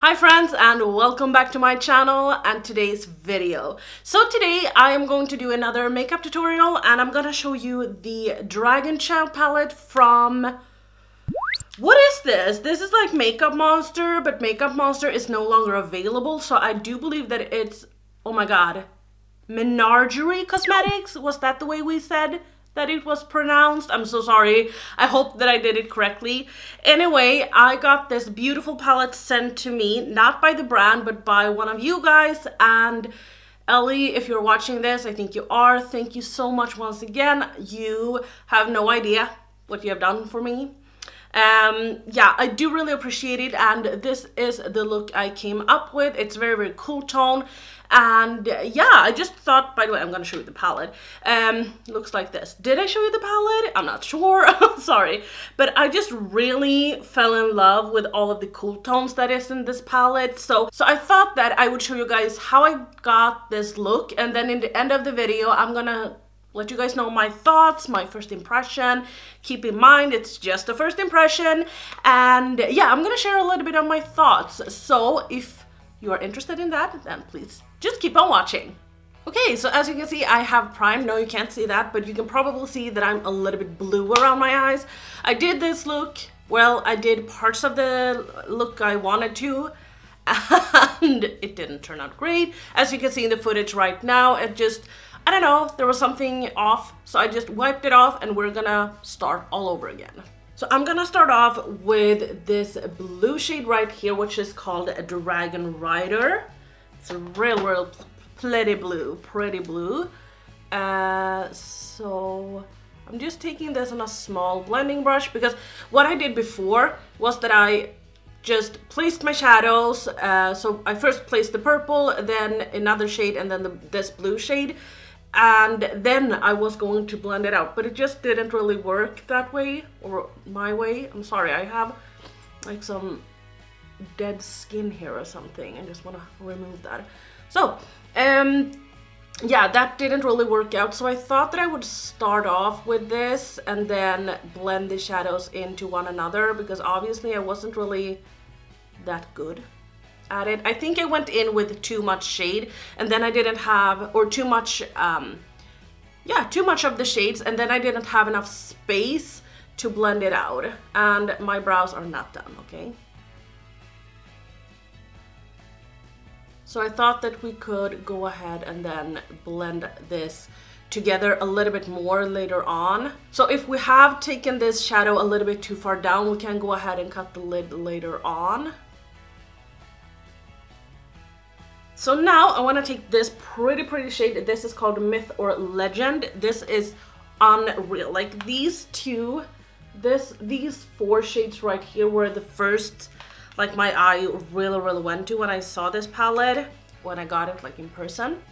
Hi friends, and welcome back to my channel and today's video. So today I am going to do another makeup tutorial and I'm gonna show you the Dragon Chow palette from... What is this? This is like Makeup Monster, but Makeup Monster is no longer available, so I do believe that it's, oh my god, Menagerie Cosmetics? Was that the way we said that it was pronounced? I'm so sorry. I hope that I did it correctly. Anyway, I got this beautiful palette sent to me, not by the brand, but by one of you guys. And Ellie, if you're watching this, I think you are. Thank you so much once again. You have no idea what you have done for me. Yeah, I do really appreciate it, and this is the look I came up with. It's very, very cool tone, and yeah, I just thought, by the way, I'm gonna show you the palette. Looks like this. Did I show you the palette? I'm not sure. Sorry, but I just really fell in love with all of the cool tones that is in this palette. So I thought that I would show you guys how I got this look, and then in the end of the video, I'm gonna let you guys know my thoughts, my first impression. Keep in mind, it's just a first impression. And yeah, I'm gonna share a little bit of my thoughts. So if you are interested in that, then please just keep on watching. Okay, so as you can see, I have primed. No, you can't see that, but you can probably see that I'm a little bit blue around my eyes. I did this look, well, I did parts of the look I wanted to, and it didn't turn out great. As you can see in the footage right now, it just, I don't know, there was something off, so I just wiped it off and we're gonna start all over again. So I'm gonna start off with this blue shade right here, which is called a Dragon Rider. It's a real pretty blue, so I'm just taking this on a small blending brush, because what I did before was that I just placed my shadows. So I first placed the purple, then another shade, and then this blue shade. And then I was going to blend it out, but it just didn't really work that way, or my way. I'm sorry, I have like some dead skin here or something. I just want to remove that. So, yeah, that didn't really work out. So I thought that I would start off with this and then blend the shadows into one another, because obviously I wasn't really that good at it. I think I went in with too much shade, and then I didn't have, or too much, yeah, too much of the shades, and then I didn't have enough space to blend it out, and my brows are not done, okay? So I thought that we could go ahead and then blend this together a little bit more later on. So if we have taken this shadow a little bit too far down, we can go ahead and cut the lid later on. So now I want to take this pretty shade. This is called Myth or Legend. This is unreal. Like these two, these four shades right here were the first, like my eye really went to when I saw this palette, when I got it like in person.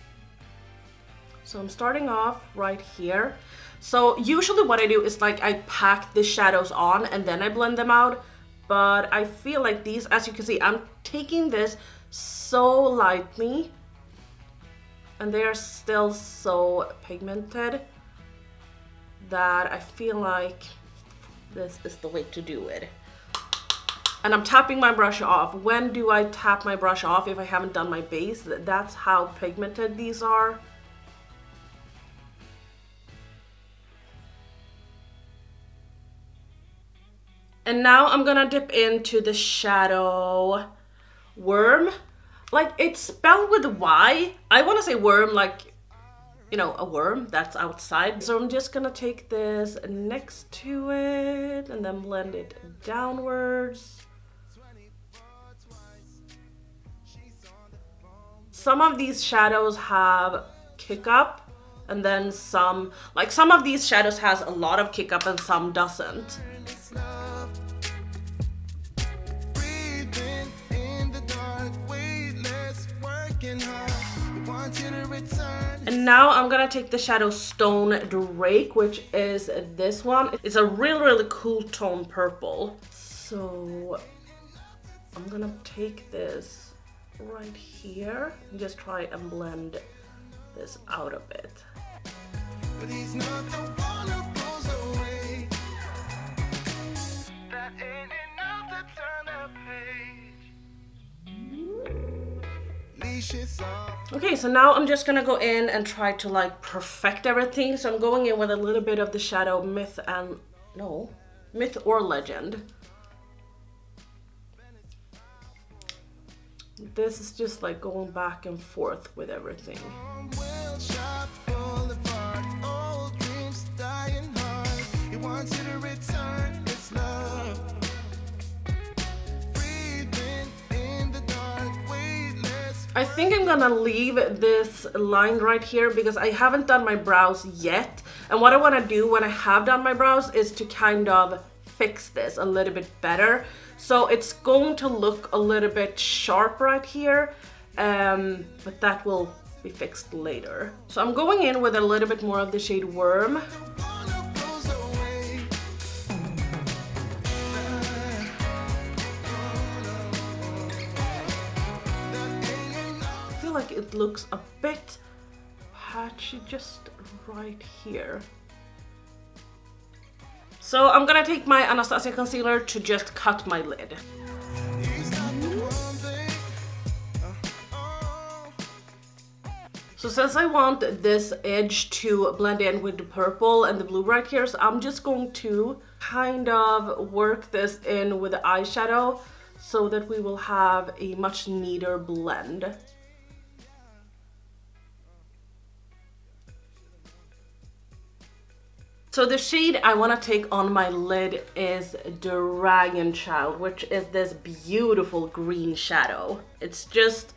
So I'm starting off right here. So usually what I do is like I pack the shadows on and then I blend them out. But I feel like these, as you can see, I'm taking this so lightly, and they are still so pigmented that I feel like this is the way to do it. And I'm tapping my brush off. When do I tap my brush off? If I haven't done my base, that's how pigmented these are. And now I'm gonna dip into the shadow Worm. Like, it's spelled with a Y. I want to say worm, like, you know, a worm that's outside. So I'm just gonna take this next to it and then blend it downwards. Some of these shadows have kick up, and then some, like some of these shadows has a lot of kick up and some doesn't. And now I'm gonna take the shadow Stone Drake, which is this one. It's a really cool tone purple. So I'm gonna take this right here and just try and blend this out a bit. But he's not the one who goes away. That ain't enough to turn the page. Okay, so now I'm just gonna go in and try to like perfect everything. So I'm going in with a little bit of the shadow Myth or Legend. This is just like going back and forth with everything. I think I'm gonna leave this line right here because I haven't done my brows yet. And what I wanna do when I have done my brows is to kind of fix this a little bit better. So it's going to look a little bit sharp right here, but that will be fixed later. So I'm going in with a little bit more of the shade Worm. Like it looks a bit patchy just right here. So I'm gonna take my Anastasia Concealer to just cut my lid. So since I want this edge to blend in with the purple and the blue right here, so I'm just going to kind of work this in with the eyeshadow so that we will have a much neater blend. So the shade I want to take on my lid is Dragon Child, which is this beautiful green shadow. It's just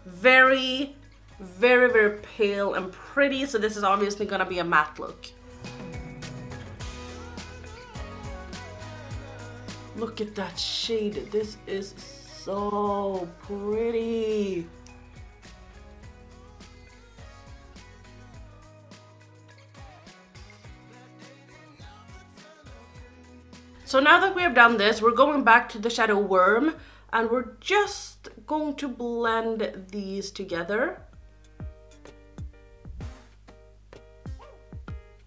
very, very, very pale and pretty. So this is obviously going to be a matte look. Look at that shade. This is so pretty. So now that we have done this, we're going back to the shadow Worm and we're just going to blend these together.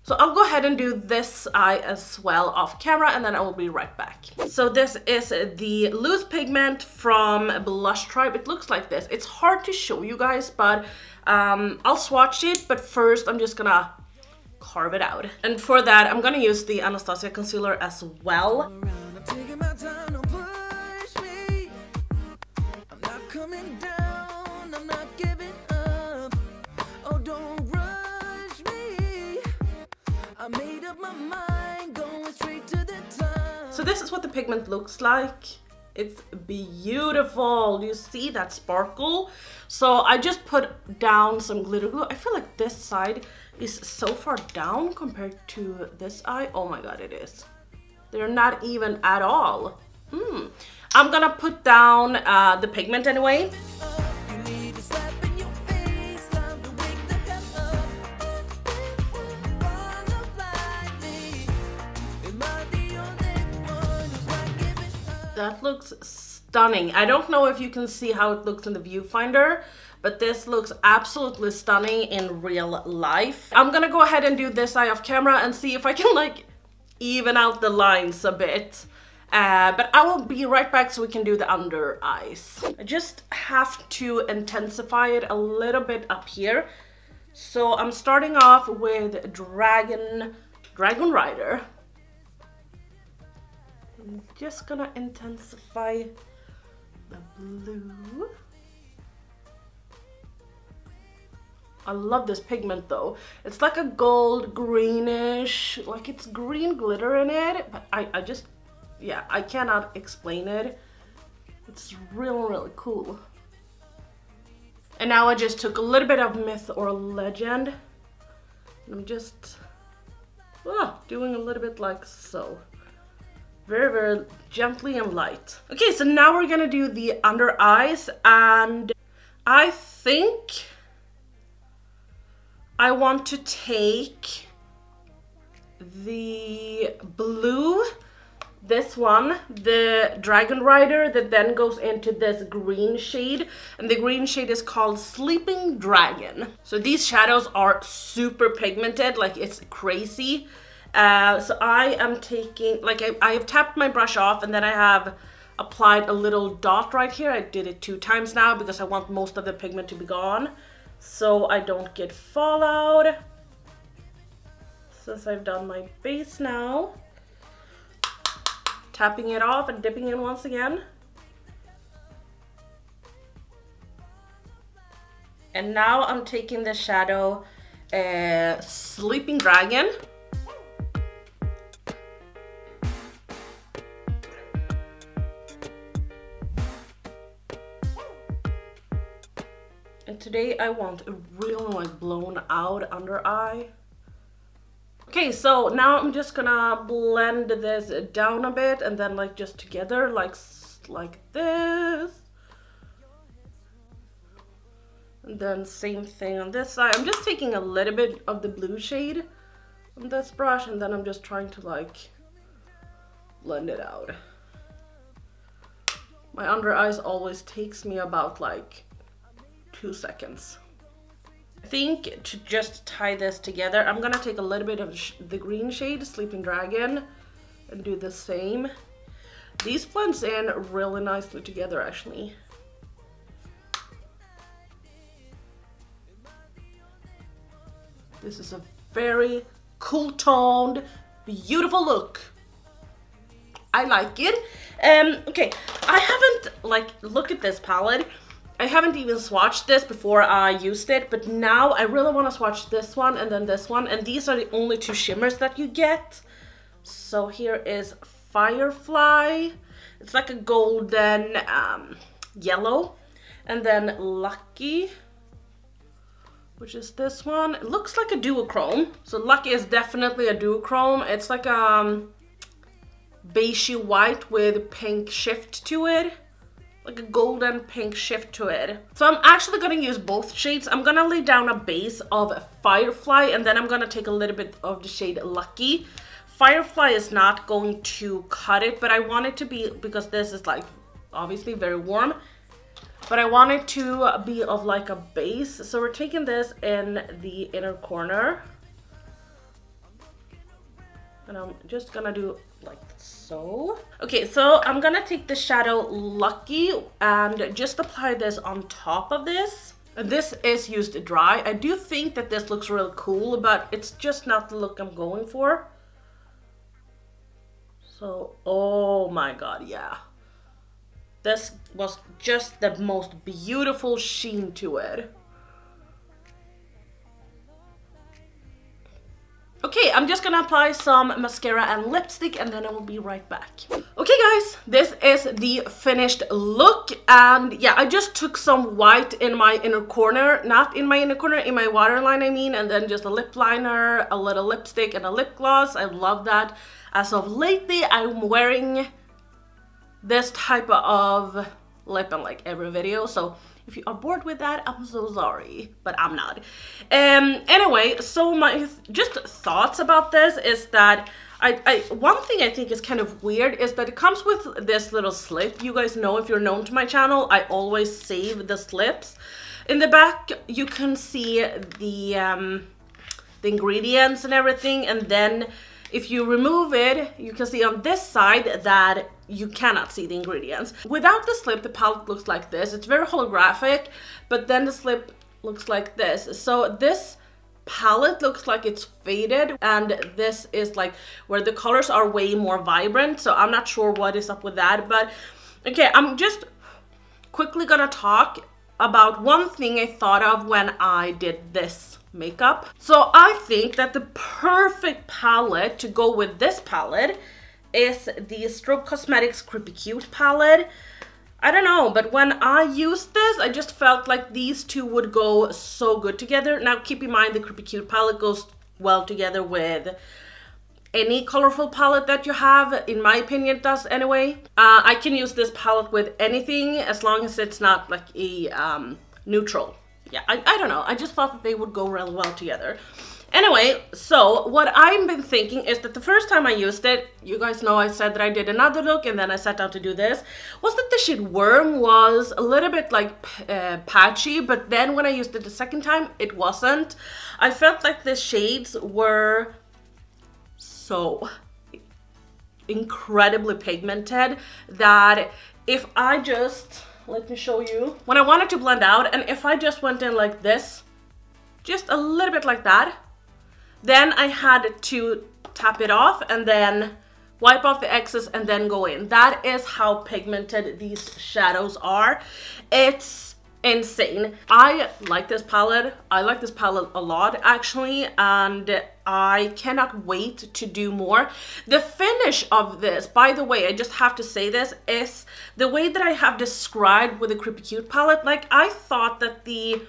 So I'll go ahead and do this eye as well off camera and then I will be right back. So this is the loose pigment from Blush Tribe. It looks like this. It's hard to show you guys, but I'll swatch it. But first I'm just gonna carve it out. And for that, I'm gonna use the Anastasia Concealer as well. So this is what the pigment looks like. It's beautiful. You see that sparkle? So I just put down some glitter glue. I feel like this side is so far down compared to this eye. Oh my god, it is. They're not even at all. I'm gonna put down the pigment anyway. That looks stunning. I don't know if you can see how it looks in the viewfinder, but this looks absolutely stunning in real life. I'm gonna go ahead and do this eye off camera and see if I can like even out the lines a bit. But I will be right back so we can do the under eyes. I just have to intensify it a little bit up here. So I'm starting off with Dragon Rider. I'm just gonna intensify the blue. I love this pigment though. It's like a gold greenish, like it's green glitter in it, but I just, yeah, I cannot explain it. It's really cool. And now I just took a little bit of Myth or Legend. And I'm just doing a little bit like so. Very gently and light. Okay, so now we're gonna do the under eyes, and I think I want to take the blue, this one, the Dragon Rider, that then goes into this green shade, and the green shade is called Sleeping Dragon. So these shadows are super pigmented, like it's crazy. So I am taking, like I have tapped my brush off, and then I have applied a little dot right here. I did it 2 times now because I want most of the pigment to be gone so I don't get fallout. Since I've done my base now, tapping it off and dipping in once again. And now I'm taking the shadow Sleeping Dragon. And today I want a real like blown out under eye. Okay, so now I'm just gonna blend this down a bit and then like just together like this. And then same thing on this side. I'm just taking a little bit of the blue shade on this brush and then I'm just trying to like blend it out. My under eyes always takes me about like 2 seconds. I think to just tie this together, I'm gonna take a little bit of the green shade, Sleeping Dragon, and do the same. These blends in really nicely together actually. This is a very cool toned, beautiful look. I like it. Okay, I haven't like, look at this palette. I haven't even swatched this before I used it, but now I really want to swatch this one and then this one, and these are the only 2 shimmers that you get. So here is Firefly. It's like a golden yellow, and then Lucky, which is this one. It looks like a duochrome. So Lucky is definitely a duochrome. It's like a beigey white with pink shift to it. Like a golden pink shift to it. So I'm actually gonna use both shades. I'm gonna lay down a base of Firefly and then I'm gonna take a little bit of the shade Lucky. Firefly is not going to cut it, but I want it to be, because this is like obviously very warm, but I want it to be of like a base. So we're taking this in the inner corner. And I'm just gonna do like so. Okay, so I'm gonna take the shadow Lucky and just apply this on top of this. This is used dry. I do think that this looks really cool, but it's just not the look I'm going for. So, oh my god, yeah. This was just the most beautiful sheen to it. Okay, I'm just gonna apply some mascara and lipstick and then I will be right back. Okay guys, this is the finished look, and yeah, I just took some white in my inner corner, not in my inner corner, in my waterline I mean, and then just a lip liner, a little lipstick and a lip gloss. I love that. As of lately, I'm wearing this type of lip in like every video, so if you are bored with that, I'm so sorry, but I'm not. Anyway, so my just thoughts about this is that one thing I think is kind of weird is that it comes with this little slip. You guys know, if you're known to my channel, I always save the slips. In the back, you can see the ingredients and everything, and then if you remove it, you can see on this side that you cannot see the ingredients. Without the slip, the palette looks like this. It's very holographic, but then the slip looks like this. So this palette looks like it's faded, and this is like where the colors are way more vibrant. So I'm not sure what is up with that, but okay, I'm just quickly gonna talk about one thing I thought of when I did this makeup. So I think that the perfect palette to go with this palette is the Strobe Cosmetics Creepy Cute palette. I don't know, but when I used this, I just felt like these two would go so good together. Now keep in mind, the Creepy Cute palette goes well together with any colorful palette that you have. In my opinion, it does anyway. I can use this palette with anything as long as it's not like a neutral. Yeah, I don't know. I just thought that they would go really well together. Anyway, so what I've been thinking is that the first time I used it, you guys know I said that I did another look and then I sat down to do this, was that the shade Worm was a little bit like patchy, but then when I used it the second time, it wasn't. I felt like the shades were so incredibly pigmented that if I just, let me show you, when I wanted to blend out, and if I just went in like this, just a little bit like that, then I had to tap it off and then wipe off the excess and then go in. That is how pigmented these shadows are. It's insane. I like this palette. I like this palette a lot actually, and I cannot wait to do more. The finish of this, by the way, I just have to say this, is the way that I have described with the Creepy Cute palette. Like, I thought that the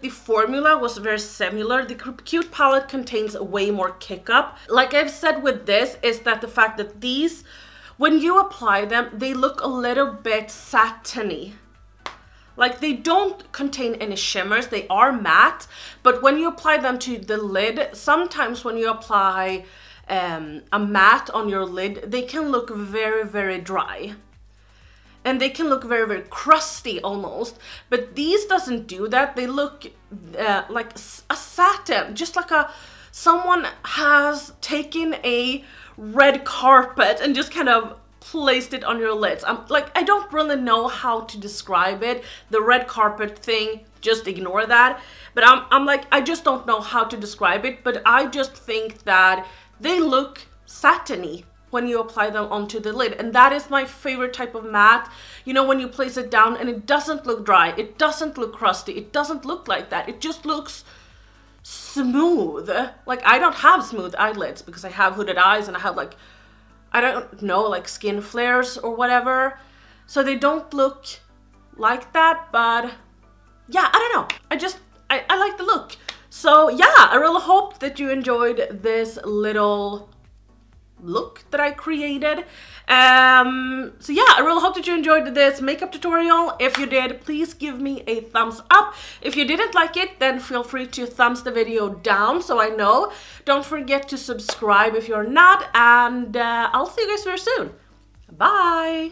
formula was very similar. The Creepy Cute palette contains way more kick up. Like I've said with this, is that the fact that these, when you apply them, they look a little bit satiny. Like, they don't contain any shimmers, they are matte, but when you apply them to the lid, sometimes when you apply a matte on your lid, they can look very, very dry. And they can look very, very crusty almost. But these doesn't do that. They look like a satin, just like someone has taken a red carpet and just kind of placed it on your lids. I don't really know how to describe it. The red carpet thing, just ignore that. But I'm like, I just don't know how to describe it. But I just think that they look satiny when you apply them onto the lid, and that is my favorite type of matte. You know, when you place it down and it doesn't look dry, it doesn't look crusty, it doesn't look like that, it just looks smooth. Like, I don't have smooth eyelids because I have hooded eyes and I have, like, I don't know, like skin flares or whatever, so they don't look like that. But yeah, I don't know, I like the look. So yeah, I really hope that you enjoyed this little look that I created. So yeah, I really hope that you enjoyed this makeup tutorial. If you did, please give me a thumbs up. If you didn't like it, then feel free to thumbs the video down so I know. Don't forget to subscribe if you're not, and I'll see you guys very soon. Bye!